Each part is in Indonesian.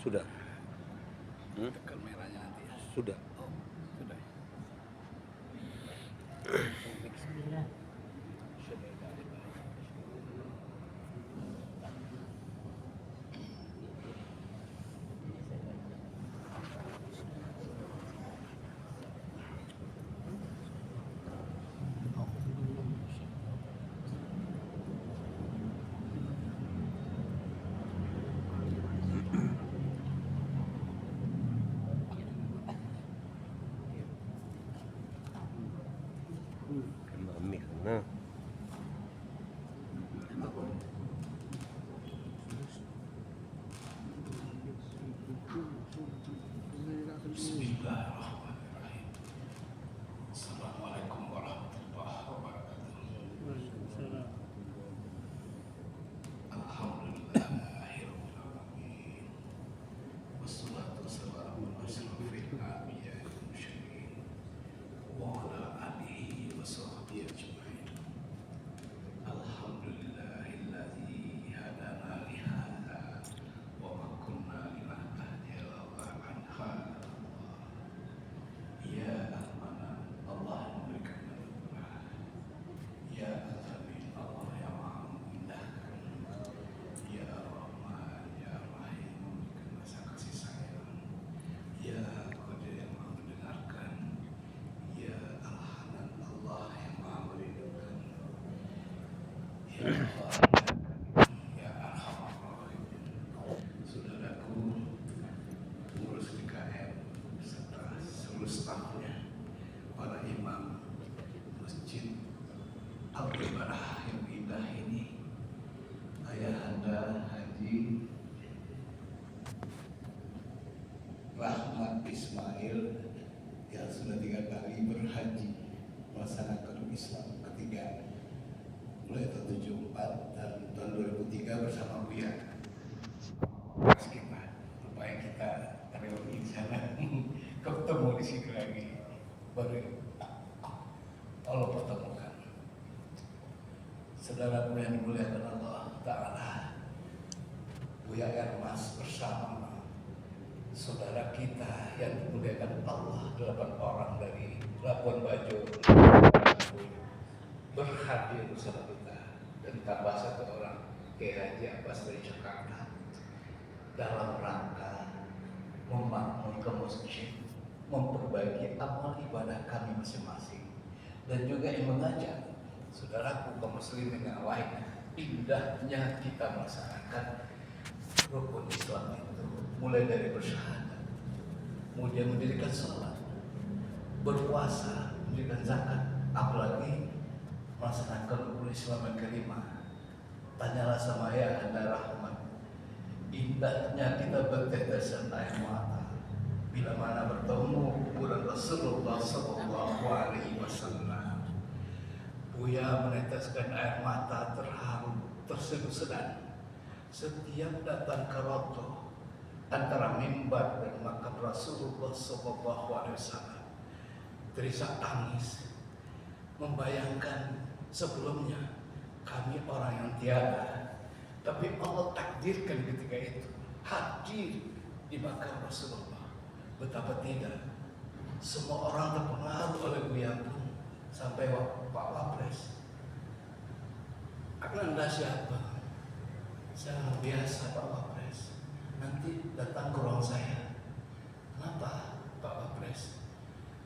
Sudah. Tekan merahnya nanti ya. Sudah. Oh, sudah. Bismillah. Kembali karena Bismillahirrahmanirrahim. Assalamualaikum warahmatullahi wabarakatuh. Waalaikumsalam. Alhamdulillahirabbil alamin. Wassalatu wassalamu ala asyrofil anbiya'i wal mursalin wa ala alihi wa sahbihi ajmain. Alhamdulillahilladzi hadana li hadza wa ma kunna linahtadiya laula an hadana Allah. Ya Rahman, Allah memberikan anugerah. Ya Azamin, Allah yang maha memindahkan. Ya Rahman, Ya Rahim, memberikan rasa kasih sayang. Ya Qadir yang maha mendengarkan. Ya Al-Hanan, Allah yang maha merindukan. Ya Allah, Ya Arhamar Rahimin. Saudaraku, pengurus DKM serta seluruh stafnya, para imam Masjid Al-Ibadah yang indah ini, Ayahanda Haji Rahmat Ismail yang sudah 3 kali berhaji melaksanakan Islam ketiga mulai tahun 74 dan tahun 2003 bersama Buya. Kita supaya kita reuni di sana ketemu di sini lagi baru Allah pertemukan. Saudaraku yang dimuliakan Allah Ta'ala, Buya Ermas bersama saudara kita yang dimuliakan Allah 8 orang dari Labuan Bajo berhadir bersama kita, dan tambah 1 orang Kiai Haji Abbas dari Jakarta dalam rangka memakmurkan masjid, memperbaiki amal ibadah kami masing-masing, dan juga yang mengajak saudaraku kaum muslimin yang lain indahnya kita melaksanakan rukun Islam itu, mulai dari bersyahadat, kemudian mendirikan sholat, berpuasa, mendirikan zakat, apalagi melaksanakan rukun Islam yang kelima. Tanyalah sama Ayahanda Rahmat, indahnya kita bertetesan air mata bila mana bertemu kuburan Rasulullah Sallallahu Alaihi Wasallam. Buya meneteskan air mata terharu, terseduh-sedan setiap datang ke roto antara mimbar dan makam Rasulullah Sallallahu Alaihi Wasallam. Terisak tangis membayangkan sebelumnya kami orang yang tiada, tapi Allah takdirkan ketika itu hadir di makam Rasulullah. Betapa tidak, semua orang terpengaruh oleh Buya pun sampai Pak Wapres. Anda siapa? Saya biasa Pak Wapres. Nanti datang ke ruang saya. Kenapa Pak Wapres?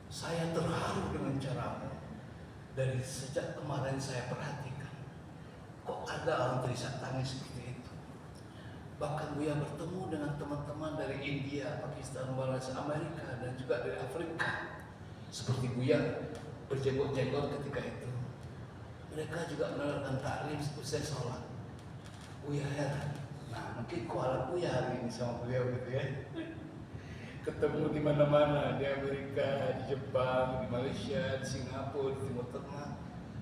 Saya terharu dengan caramu. Dari sejak kemarin saya perhatikan, kok ada orang terisak tangis seperti itu. Bahkan Buya bertemu dengan teman-teman dari India, Pakistan, Malaysia, Amerika, dan juga dari Afrika. Seperti Buya berjenggot-jenggot ketika itu. Mereka juga menerangkan taklim usai sholat. Buya heran. Nah, mungkin kuala Buya hari ini sama beliau gitu ya. Ketemu di mana-mana, di Amerika, di Jepang, di Malaysia, di Singapura, di Timur Tengah.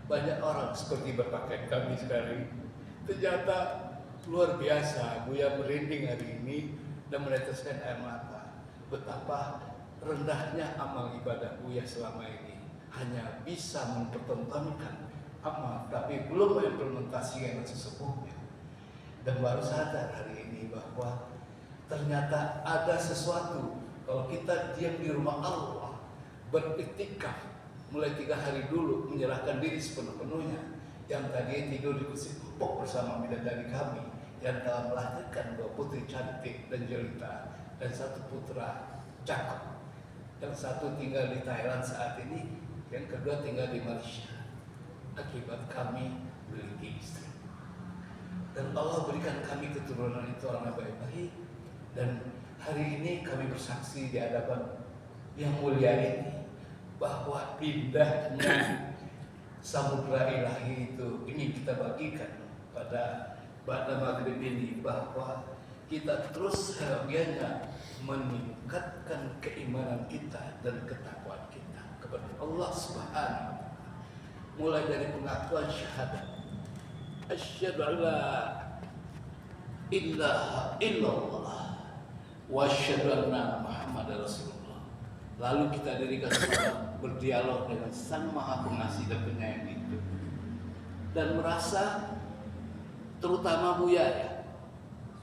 Banyak orang seperti berpakaian kami sekarang. Ternyata luar biasa. Buya merinding hari ini dan meneteskan air mata. Betapa rendahnya amal ibadah Buya selama ini. Hanya bisa mempertontonkan amal, tapi belum mengimplementasikan sesungguhnya. Dan baru sadar hari ini bahwa ternyata ada sesuatu. Kalau kita diam di rumah Allah, beriktikaf mulai 3 hari dulu, menyerahkan diri sepenuh-penuhnya. Yang tadi tidur di kursi empuk bersama bidadari kami yang telah melahirkan 2 putri cantik dan jelita dan 1 putra cakep. Yang 1 tinggal di Thailand saat ini, yang kedua tinggal di Malaysia. Akibat kami memiliki istri. Dan Allah berikan kami keturunan itu orang baik-baik. Dan hari ini kami bersaksi di hadapan yang mulia ini bahwa indahnya samudra ilahi itu ingin kita bagikan pada maghrib ini, bahwa kita terus harapannya meningkatkan keimanan kita dan ketakwaan kita kepada Allah Subhanahu wa Ta'ala. Mulai dari pengakuan syahadat, asyhadu an la ilaha illallah wa asyhadu anna Muhammadar Rasulullah. Lalu kita dirikan salat, berdialog dengan Sang Maha Pengasih dan Penyayang itu, dan merasa, terutama Buya ya,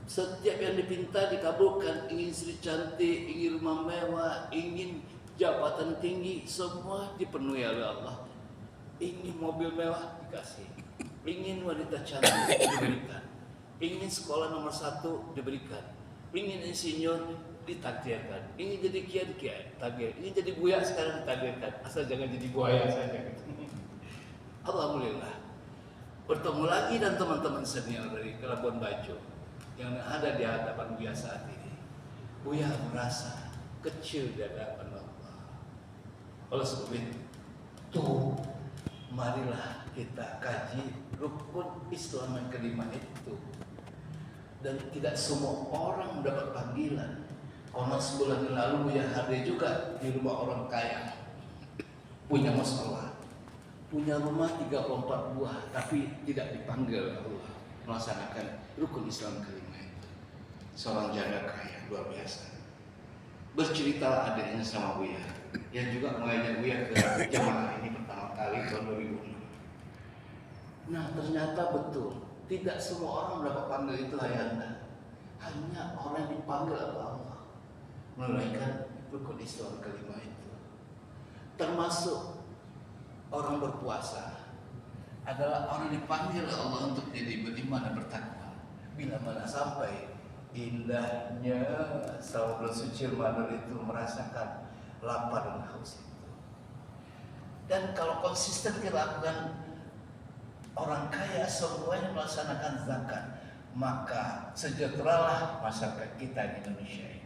setiap yang dipinta dikabulkan. Ingin istri cantik, ingin rumah mewah, ingin jabatan tinggi, semua dipenuhi oleh Allah. Ingin mobil mewah dikasih, ingin wanita cantik diberikan, ingin sekolah nomor 1 diberikan, ingin insinyur ditakdirkan, ingin jadi kiai takdir, ingin jadi buaya sekarang ditakdirkan, asal jangan jadi buaya saja. Alhamdulillah, bertemu lagi dan teman-teman senior dari Labuan Bajo yang ada di hadapan Buya saat ini. Buya merasa kecil di hadapan Allah. Oleh sebab itu, marilah kita kaji rukun Islam yang kelima itu. Dan tidak semua orang mendapat panggilan. Karena sebulan yang lalu Buya hadir juga di rumah orang kaya, punya masalah, punya rumah 34 buah, tapi tidak dipanggil Allah melaksanakan rukun Islam kelima itu. Seorang janda kaya luar biasa. Bercerita adiknya sama Buya, yang juga mengajak Buya ke jamaah ini pertama kali tahun 2006. Nah, ternyata betul, tidak semua orang mendapat panggil itu ayahanda. Hanya orang yang dipanggil oleh Allah menunaikan rukun Islam kelima itu. Termasuk orang berpuasa adalah orang dipanggil oleh Allah untuk jadi beriman dan bertakwa. Bila mana sampai indahnya Samudra Suci Ramadan itu merasakan lapar dan haus itu. Dan kalau konsisten kita lakukan, orang kaya semuanya melaksanakan zakat, maka sejahteralah masyarakat kita di Indonesia ini.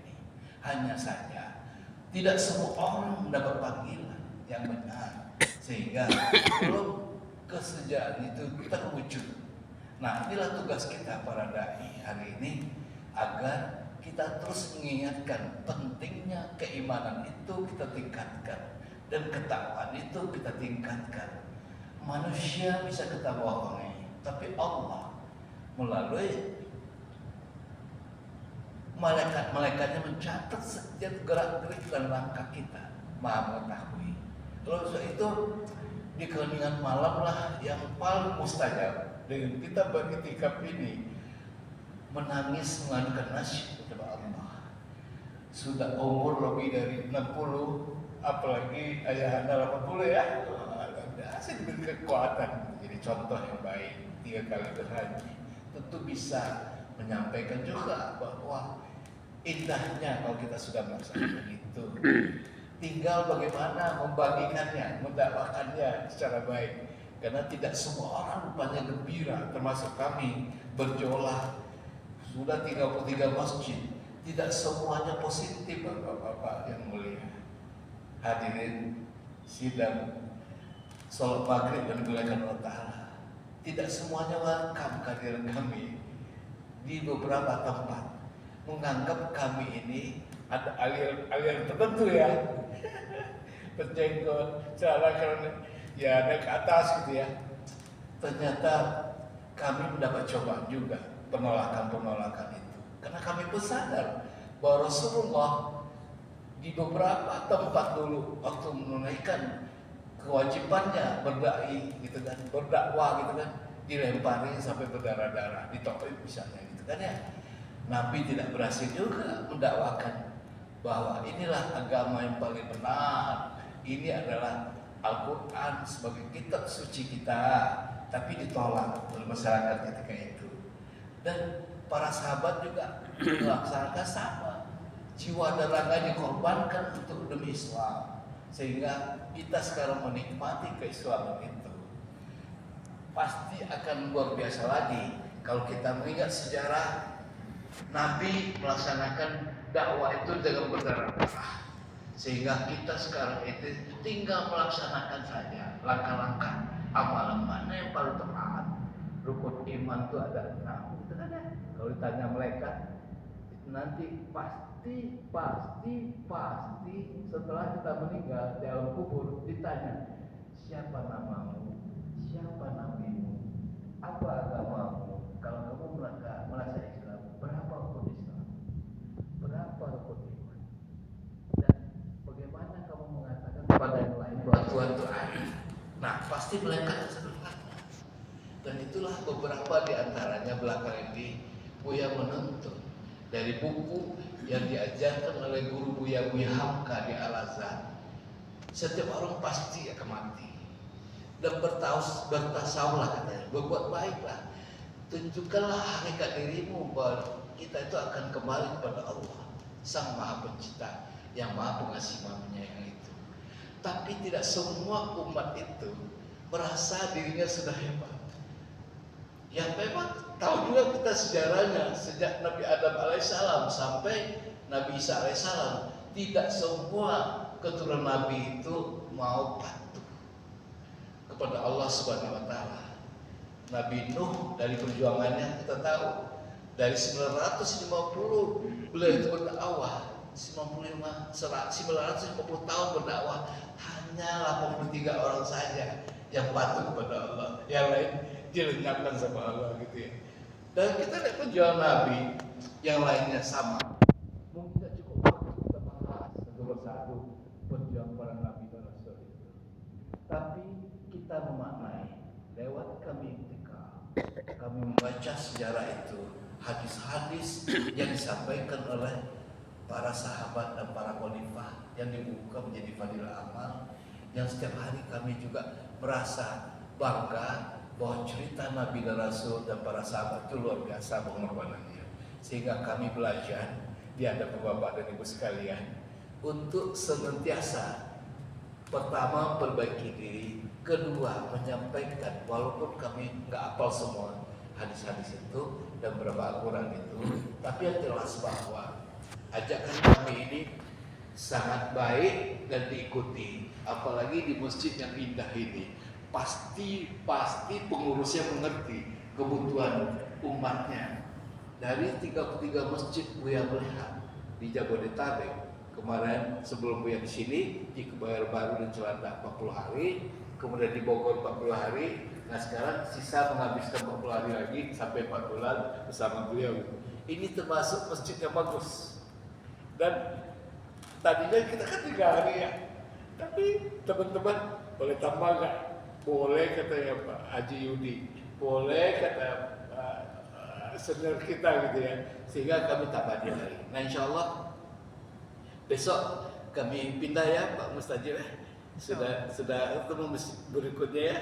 Hanya saja tidak semua orang mendapat panggilan yang benar, sehingga belum kesejahteraan itu terwujud. Nah, inilah tugas kita para dai hari ini, agar kita terus mengingatkan pentingnya keimanan itu kita tingkatkan dan ketakwaan itu kita tingkatkan. Manusia bisa kita bohongi, tapi Allah melalui malaikat-malaikatnya mencatat setiap gerak-gerik dan langkah kita, Maha mengetahui. Lalu sebab itu di keheningan malam lah yang paling mustajab. Dengan kita beriktikaf ini, menangis mengadukan nasyid kepada Allah. Sudah umur lebih dari 60, apalagi ayahanda 80 ya. Asal diberi kekuatan, jadi contoh yang baik, 3 kali berhaji. Tentu bisa menyampaikan juga bahwa indahnya kalau kita sudah melaksanakan itu. Tinggal bagaimana membagikannya, mendakwakannya secara baik. Karena tidak semua orang rupanya gembira, termasuk kami berjolak. Sudah 33 masjid, tidak semuanya positif Bapak-bapak yang mulia. Hadirin sidang salat maghrib yang dimuliakan Allah Ta'ala, tidak semuanya welcome kehadiran kami. Di beberapa tempat menganggap kami ini ada aliran tertentu ya, berjenggot, celana ya naik ke atas gitu ya. Ternyata kami mendapat cobaan juga, penolakan itu, karena kami pun sadar bahwa Rasulullah di beberapa tempat dulu waktu menunaikan kewajibannya berdai gitu kan, berdakwah gitu kan, dilempari sampai berdarah-darah di Taif misalnya gitu kan ya. Nabi tidak berhasil juga mendakwakan bahwa inilah agama yang paling benar. Ini adalah Al-Quran sebagai kitab suci kita, tapi ditolak oleh masyarakat ketika itu. Dan para sahabat juga melaksanakan sama. Jiwa dan raga dikorbankan untuk demi Islam, sehingga kita sekarang menikmati keislaman itu. Pasti akan luar biasa lagi kalau kita mengingat sejarah Nabi melaksanakan dakwah itu dengan berdarah-darah, sehingga kita sekarang itu tinggal melaksanakan saja langkah-langkah amalan mana yang paling tepat. Rukun iman itu ada 6, itu ada. Kalau ditanya mereka nanti pasti setelah kita meninggal di alam kubur ditanya, siapa namamu, siapa nabimu, apa agamamu. Kalau kamu merasa Islam, berapa rukun Islam, berapa rukun iman, dan bagaimana kamu mengatakan kepada yang lain bahwa Tuhan itu ada. Nah, pasti mereka sederhana. Dan itulah beberapa di antaranya belakang ini Buya menuntut dari buku yang diajarkan oleh guru Buya Hamka di Al-Azhar. Setiap orang pasti akan mati, dan bertasawuflah katanya, berbuat baiklah, tunjukkanlah hakikat dirimu bahwa kita itu akan kembali kepada Allah, Sang Maha Pencipta, yang Maha Pengasih Maha Penyayang itu. Tapi tidak semua umat itu merasa dirinya sudah hebat. Yang memang tahu juga kita sejarahnya, sejak Nabi Adam alaihissalam sampai Nabi Isa alaihissalam, tidak semua keturunan Nabi itu mau patuh kepada Allah Subhanahu wa taala. Nabi Nuh dari perjuangannya kita tahu, dari 950 beliau itu berdakwah, 950 tahun berdakwah, hanya 83 orang saja yang patuh kepada Allah, yang lain dilenyapkan sama Allah gitu ya. Dan kita lihat perjuangan Nabi yang lainnya sama. Mungkin tidak cukup waktu kita bahas satu persatu perjuangan para Nabi dan Rasul itu. Tapi kita memaknai lewat kami membaca sejarah itu, hadis-hadis yang disampaikan oleh para sahabat dan para khalifah yang dibuka menjadi fadilah amal, yang setiap hari kami juga merasa bangga bahwa cerita Nabi dan Rasul dan para sahabat itu luar biasa pengorbanannya. Sehingga kami belajar di hadapan Bapak dan Ibu sekalian untuk senantiasa, pertama perbaiki diri, kedua menyampaikan walaupun kami nggak hafal semua hadis-hadis itu dan berapa Al-Quran itu, tapi yang jelas bahwa ajakan kami ini sangat baik dan diikuti, apalagi di masjid yang indah ini. Pasti pengurusnya mengerti kebutuhan umatnya. Dari 33 masjid Buya melihat di Jabodetabek kemarin, sebelum Buya di sini di Kebayoran dan Celanda 40 hari, kemudian di Bogor 40 hari. Nah sekarang sisa menghabiskan 40 hari lagi sampai 4 bulan bersama beliau. Ini termasuk masjid yang bagus. Dan tadinya kita kan 3 hari ya, tapi teman-teman boleh tambah nggak? Boleh katanya Pak Haji Yudi, boleh kata senior kita gitu ya, sehingga kami tambah 2 hari. Nah insya Allah besok kami pindah ya Pak Mustajir, sudah ketemu berikutnya ya.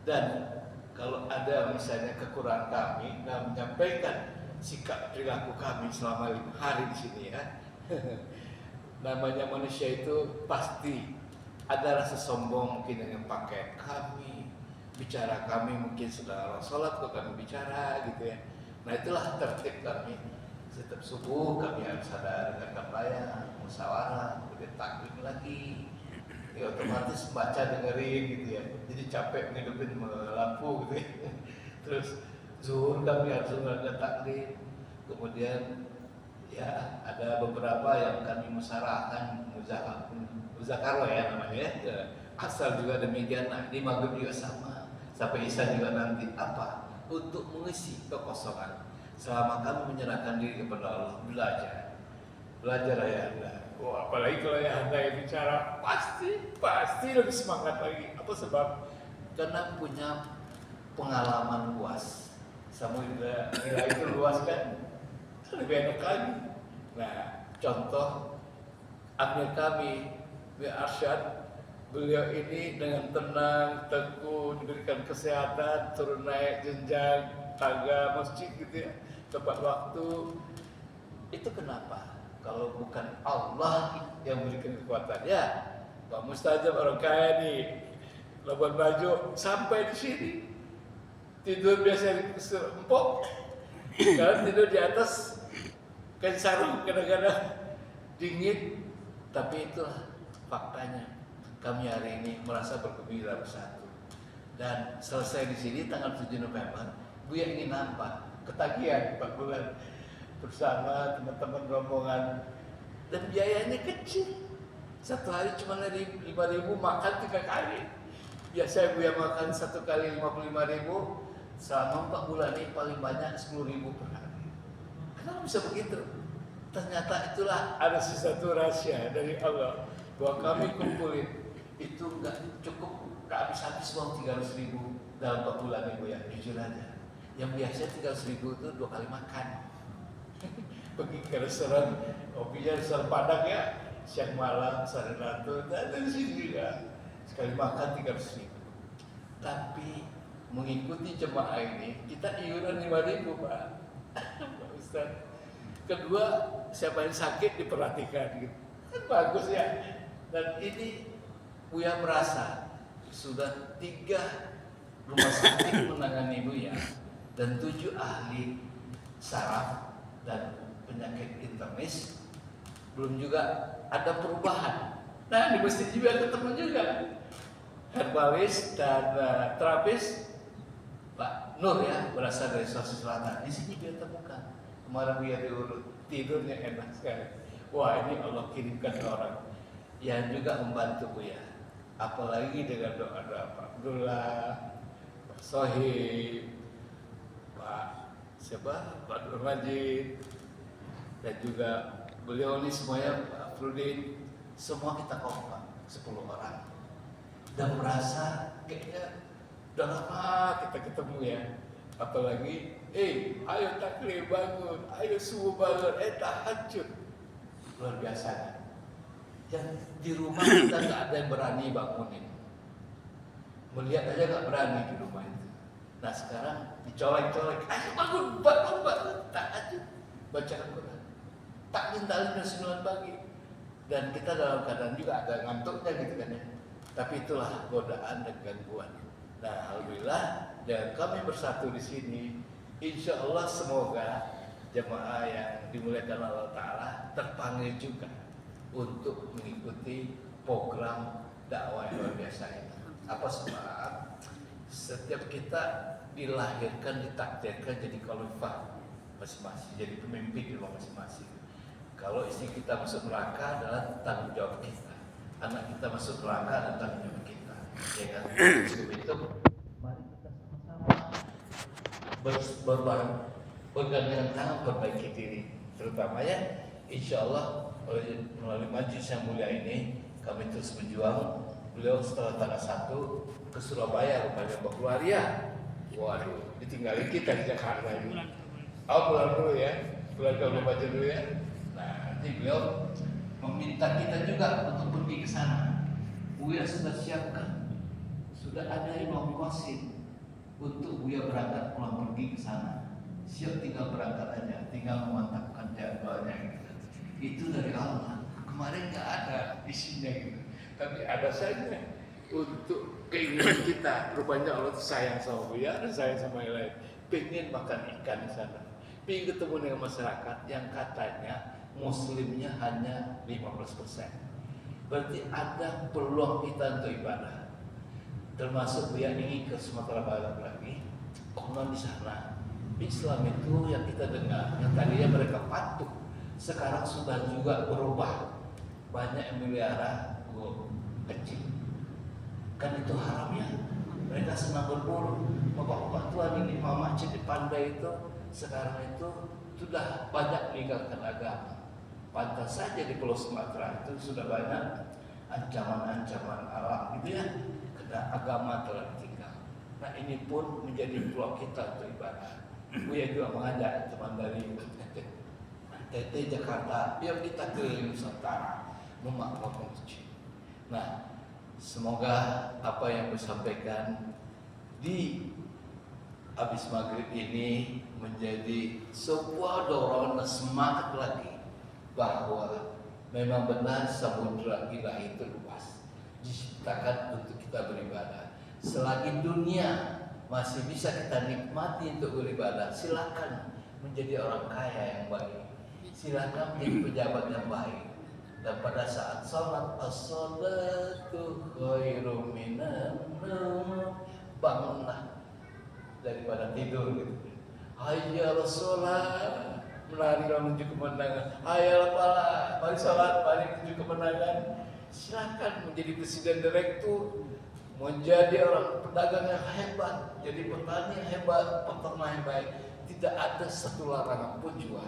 Dan kalau ada misalnya kekurangan kami dan menyampaikan sikap perilaku kami selama 5 hari di sini ya, namanya manusia itu pasti ada rasa sombong mungkin dengan pakaian kami, bicara kami mungkin sudah orang sholat kok kami bicara gitu ya. Nah itulah tertib kami. Setiap subuh kami harus ada dengan kampanye, musyawarah, kemudian taklim lagi. Ya otomatis baca dengerin gitu ya. Jadi capek ngidupin lampu gitu ya. Terus zuhur kami harus ada taklim. Kemudian ya ada beberapa yang kami musyawarahkan, muzakarah ya namanya ya. Asal juga demikian. Nah di maghrib juga sama, sampai isya juga nanti apa? Untuk mengisi kekosongan selama kami menyerahkan diri kepada Allah. Belajar ya Anda. Oh, apalagi kalau ya Anda yang bicara pasti lebih semangat lagi. Apa sebab? Karena punya pengalaman luas. Samudra itu luas kan, lebih enak lagi. Nah, contoh amir kami Buya Arsyad, beliau ini dengan tenang, teguh, diberikan kesehatan, turun naik jenjang tangga masjid gitu ya, tepat waktu. Itu kenapa? Kalau bukan Allah yang memberikan kekuatan, ya Pak Mustajab orang kaya nih, Labuan Bajo sampai di sini tidur biasa di empok, sekarang tidur di atas kain sarung, kadang-kadang dingin, tapi itulah faktanya. Kami hari ini merasa bergembira bersatu. Dan selesai di sini tanggal 7 November, Buya ingin nampak ketagihan 4 bulan bersama teman-teman rombongan, dan biayanya kecil. Satu hari cuma 5.000, makan 3 kali. Biasa Buya makan 1 kali 55.000, selama 4 bulan ini paling banyak 10.000 per hari. Kenapa bisa begitu? Ternyata itulah ada sesuatu rahasia dari Allah bahwa kami kumpulin itu nggak cukup, nggak habis-habis uang 300.000 dalam 4 bulan Ibu ya, jujur aja. Yang biasanya 300.000 itu 2 kali makan. Pergi ke restoran, kopinya restoran Padang ya, siang malam, sore ratu, dan di sini juga sekali makan 300.000. Tapi mengikuti jemaah ini kita iuran 5.000 Pak, Pak Ustaz. Kedua, siapa yang sakit diperhatikan gitu. Kan bagus ya. Dan ini Buya merasa sudah 3 rumah sakit menangani Buya dan 7 ahli saraf dan penyakit internis, belum juga ada perubahan. Nah di masjid juga ketemu juga herbalis dan terapis Pak Nur ya, berasal dari Sulawesi Selatan. Di sini Buya temukan. Kemarin Buya diurut, tidurnya enak sekali. Wah ini Allah kirimkan orang yang juga membantu Buya. Apalagi dengan doa-doa Pak Abdullah, Pak Sohib, Pak Nur Majid, dan juga beliau ini semuanya, Pak Frudin, semua kita kompak 10 orang. Dan merasa kayaknya udah lama kita ketemu ya. Apalagi, ayo taklim bangun, ayo subuh bangun, tahajud. Luar biasa. Yang di rumah kita nggak ada yang berani bangunin. Melihat aja nggak berani di rumah itu. Nah sekarang dicolek-colek, ayo bangun, tahajud, baca Al-Quran. Taklim 9 pagi. Dan kita dalam keadaan juga ada ngantuknya gitu kan ya. Tapi itulah godaan dan gangguan. Nah, alhamdulillah dengan kami bersatu di sini, insya Allah semoga jemaah yang dimuliakan Allah Ta'ala terpanggil juga untuk mengikuti program dakwah yang luar biasa ini. Apa sebab? Setiap kita dilahirkan, ditakdirkan jadi khalifah masing-masing, jadi pemimpin di rumah masing-masing. Kalau istri kita masuk neraka adalah tanggung jawab kita, anak kita masuk neraka adalah tanggung jawab kita. Ya kan? Sebab itu, mari kita sama-sama bergandengan tangan perbaiki diri, terutama ya, insya Allah melalui majelis yang mulia ini kami terus berjuang. Beliau setelah tanggal 1 ke Surabaya, rupanya mau keluar ya. Waduh, ditinggalin kita di Jakarta ini. Pulang dulu ya, pulang ke Baja dulu ya. Nah, nanti beliau meminta kita juga untuk pergi ke sana. Buya sudah siapkan, sudah ada imam qasid untuk Buya berangkat pulang pergi ke sana. Siap tinggal berangkat aja, tinggal memantapkan jadwalnya gitu. Itu dari Allah. Kemarin nggak ada isinya gitu, tapi ada saja untuk keinginan kita. Rupanya Allah sayang sama Buya dan sayang sama yang lain. Pengen makan ikan di sana, pengen ketemu dengan masyarakat yang katanya muslimnya hanya 15%. Berarti ada peluang kita untuk ibadah. Termasuk Buya ingin ke Sumatera Barat lagi. Konon di sana Islam itu yang kita dengar, yang tadinya mereka patuh, sekarang sudah juga berubah. Banyak yang melihara kecil. Kan itu haram ya. Mereka senang berburu. Bapak-bapak tua di Imam Masjid di Pandai itu sekarang itu sudah banyak meninggalkan agama. Pantas saja di Pulau Sumatera itu sudah banyak ancaman-ancaman alam gitu ya. Karena agama telah ditinggal. Nah ini pun menjadi peluang kita untuk ibadah. Buya juga mengajak teman dari TT Jakarta, yuk kita keliling Nusantara memakmurkan masjid. Nah, semoga apa yang disampaikan di habis maghrib ini menjadi sebuah dorongan dan semangat lagi bahwa memang benar samudra ilahi itu luas, diciptakan untuk kita beribadah. Selagi dunia masih bisa kita nikmati untuk beribadah, silakan menjadi orang kaya yang baik, silakan menjadi pejabat yang baik. Dan pada saat sholat, as-sholatu khairum minan naum, bangunlah daripada tidur gitu. Hayya sholat, melari menuju kemenangan. Hayya falah, mari sholat, mari menuju kemenangan. Silakan menjadi presiden direktur, menjadi orang pedagang yang hebat, jadi petani yang hebat, peternak yang baik. Tidak ada satu larangan pun juga.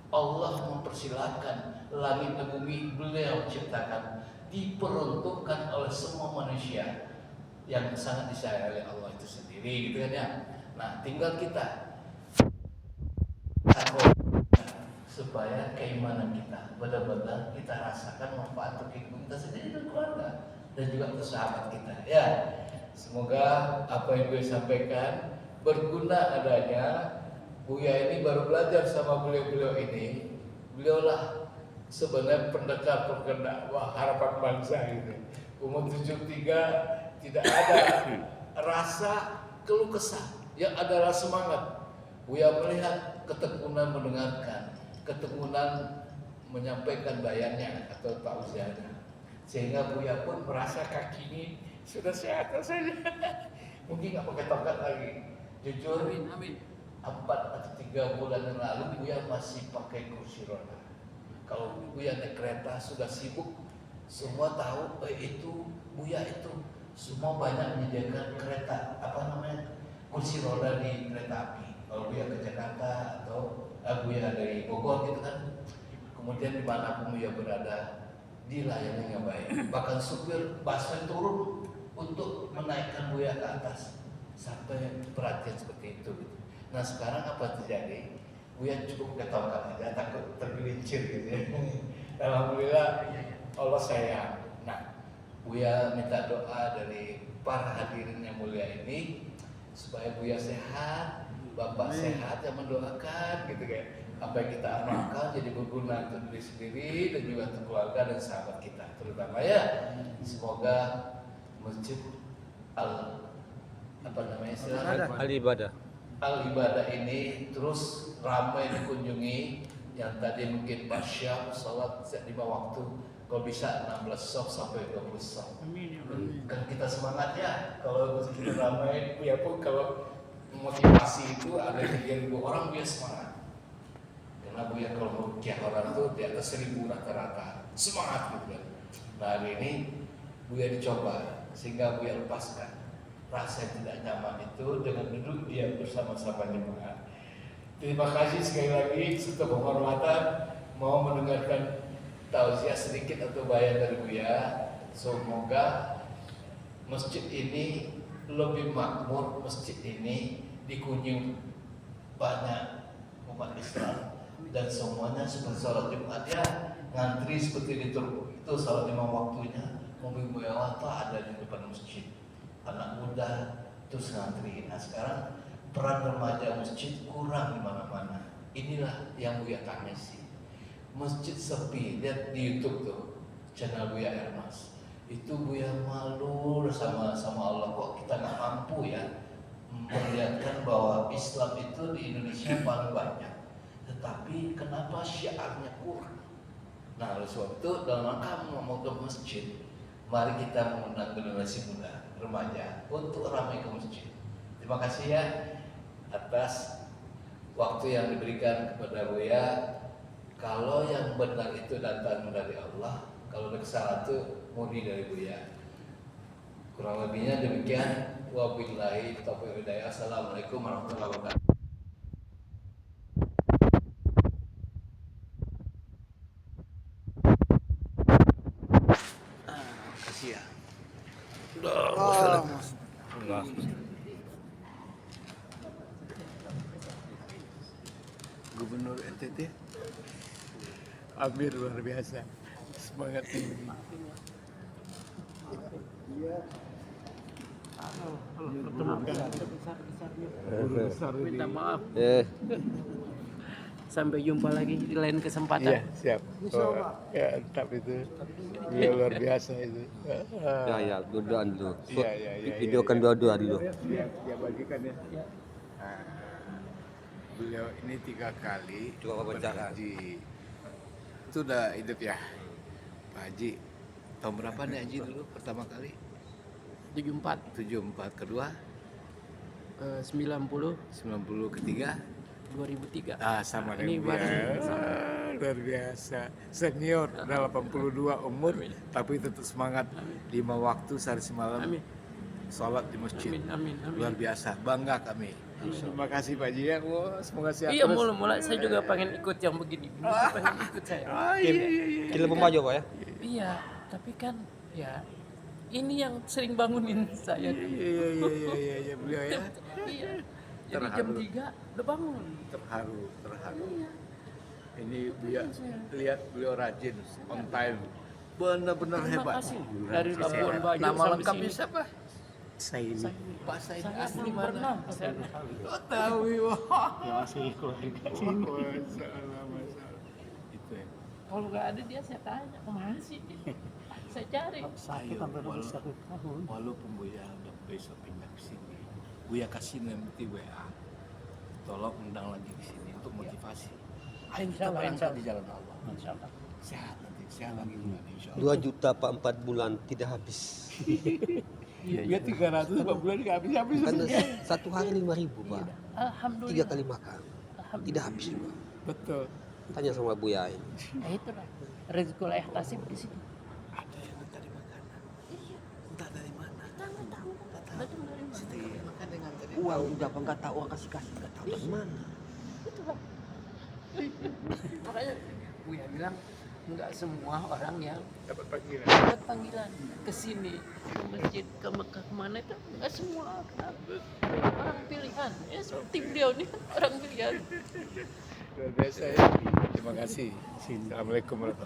Allah mempersilakan langit dan bumi beliau ciptakan, diperuntukkan oleh semua manusia yang sangat disayangi oleh Allah itu sendiri, gitu kan ya. Nah, tinggal kita supaya keimanan kita benar-benar kita rasakan manfaat untuk kehidupan kita sendiri dan keluarga dan juga untuk sahabat kita. Ya, semoga apa yang gue sampaikan berguna adanya. Buya ini baru belajar sama beliau-beliau ini. Beliaulah sebenarnya pendekar pendakwah harapan bangsa ini. Umur 73 tidak ada rasa keluh kesah, yang adalah semangat. Buya melihat ketekunan mendengarkan, ketekunan menyampaikan bayannya atau tausiahnya, sehingga Buya pun merasa kaki ini sudah sehat rasanya. Mungkin nggak pakai tongkat lagi. Jujur, amin. 4 atau 3 bulan yang lalu Buya masih pakai kursi roda. Kalau Buya naik kereta sudah sibuk, semua tahu itu Buya itu semua banyak menyediakan kereta kursi roda di kereta api. Kalau Buya ke Jakarta atau Buya dari Bogor gitu kan, kemudian dimanapun Buya berada dilayani dengan baik. Bahkan supir busway turun untuk menaikkan Buya ke atas, sampai perhatian seperti itu gitu. Nah, sekarang apa terjadi? Buya cukup ketongkat aja, takut tergelincir gitu ya. Alhamdulillah Allah sayang. Nah, Buya minta doa dari para hadirin yang mulia ini supaya Buya sehat, Bapak sehat yang mendoakan gitu kan. Apa yang kita amalkan jadi berguna untuk diri sendiri dan juga untuk keluarga dan sahabat kita, terutama ya. Semoga masjid Al-Ibadah ini terus ramai dikunjungi. Yang tadi mungkin Pak Syam sholat 5 waktu, kalau bisa 16 sof sampai 20 sof. Kan kita semangat ya, kalau kita ramai ya pun kalau motivasi itu ada 3.000 orang Buya semangat. Karena Buya kalau merukiah orang itu di atas 1.000 rata-rata, semangat gitu kan. Nah, hari ini Buya dicoba sehingga Buya lepaskan rasa yang tidak nyaman itu dengan duduk dia bersama-sama jemaah. Terima kasih sekali lagi serta penghormatan, mau mendengarkan tausiah sedikit atau bayan dari Buya. Semoga masjid ini lebih makmur, masjid ini dikunjungi banyak umat Islam dan semuanya seperti sholat Jumat ya, ngantri seperti itu sholat 5 waktunya. Mobil Buya ada di depan masjid, anak muda terus ngantri. Nah, sekarang peran remaja masjid kurang di mana-mana. Inilah yang Buya tangisi. Masjid sepi, lihat di YouTube tuh channel Buya Ermas. Itu Buya malu sama Allah, kok kita nggak mampu ya memperlihatkan bahwa Islam itu di Indonesia paling banyak, tetapi kenapa syiarnya kurang. Nah, oleh sebab itu dalam rangka mau ke masjid, mari kita mengundang generasi muda, remaja untuk ramai ke masjid. Terima kasih ya atas waktu yang diberikan kepada Buya. Kalau yang benar itu datang dari Allah, kalau ada kesalahan itu murni dari Buya. Kurang lebihnya demikian. Wabillahi taufiq hidayah. Assalamualaikum warahmatullahi wabarakatuh. Kasih ya. Gubernur NTT Amir luar biasa. Semangat tinggi. Iya. Kalau ketemu besar-besarnya. Guru besar ini. Minta maaf. Eh, Sampai jumpa lagi di lain kesempatan. Iya, siap. Oh, ya, entap itu. Dia luar biasa itu. ya ya, doaan dulu. Iya, iya, iya, Videokan iya. doa-doa dulu. Ya bagikan ya. Nah, beliau ini 3 kali Coba wawancara. berhaji. Itu udah hidup ya, Pak Haji. Tahun berapa nih Haji dulu pertama kali? 74, 74, kedua 90, 90, ketiga 2003. sama Ini dengan dia. baru Luar biasa, senior, udah 82 umur, tapi tetap semangat. 5 waktu sehari semalam Amin. sholat di masjid. Amin. Luar biasa, bangga kami. Terima kasih Pak Haji ya. Wah, semoga sehat Iya, terus. mulai saya juga pengen ikut yang begini. Pengen ikut saya. Iya. Kita pembaju Pak ya. Iya, tapi kan ya ini yang sering bangunin saya. Iya, beliau ya. Iya. Jadi jam Terharu. 3 udah bangun. Terharu. Iya. Ini lihat beliau rajin, on time. Benar-benar Terima hebat. kasih. Dari Labuan Bajo Nama sampai lengkapnya sini. siapa? Saya Pak Said saya asli belum mana? pernah. Saya Oh, tahu wah. ya masih keluarga sini. Masalah. Itu ya. Kalau nggak ada dia saya tanya kemana sih? Saya cari. Ayo, walaupun Buya udah besok pindah ke sini, Buya kasih nanti WA. Tolong undang lagi ke sini untuk motivasi. Ayo kita berangkat di jalan Allah. Insyaallah. Sehat nanti, sehat lagi bulan insya 2 Allah. juta Pak 4 bulan tidak habis. Iya, 300 4 bulan nggak habis-habis. Kan satu hari 5.000 Pak. 3 Alhamdulillah. kali makan. Tidak habis juga. Betul. Tanya sama Buya ini. Itulah rezeki ehtasib di situ. Ada yang minta di makanan. Entah dari mana. Betul dari mana? Siti makan dengan tadi. Uang udah apa nggak tahu, uang kasih nggak tahu dari mana. Itulah. Makanya Buya bilang nggak semua orang yang Dapat panggilan. dapat panggilan ke sini, ke masjid, ke Mekah, kemana itu nggak semua orang pilihan. Ya seperti beliau ini kan orang pilihan. Luar biasa ya. Terima kasih. Assalamualaikum warahmatullahi wabarakatuh.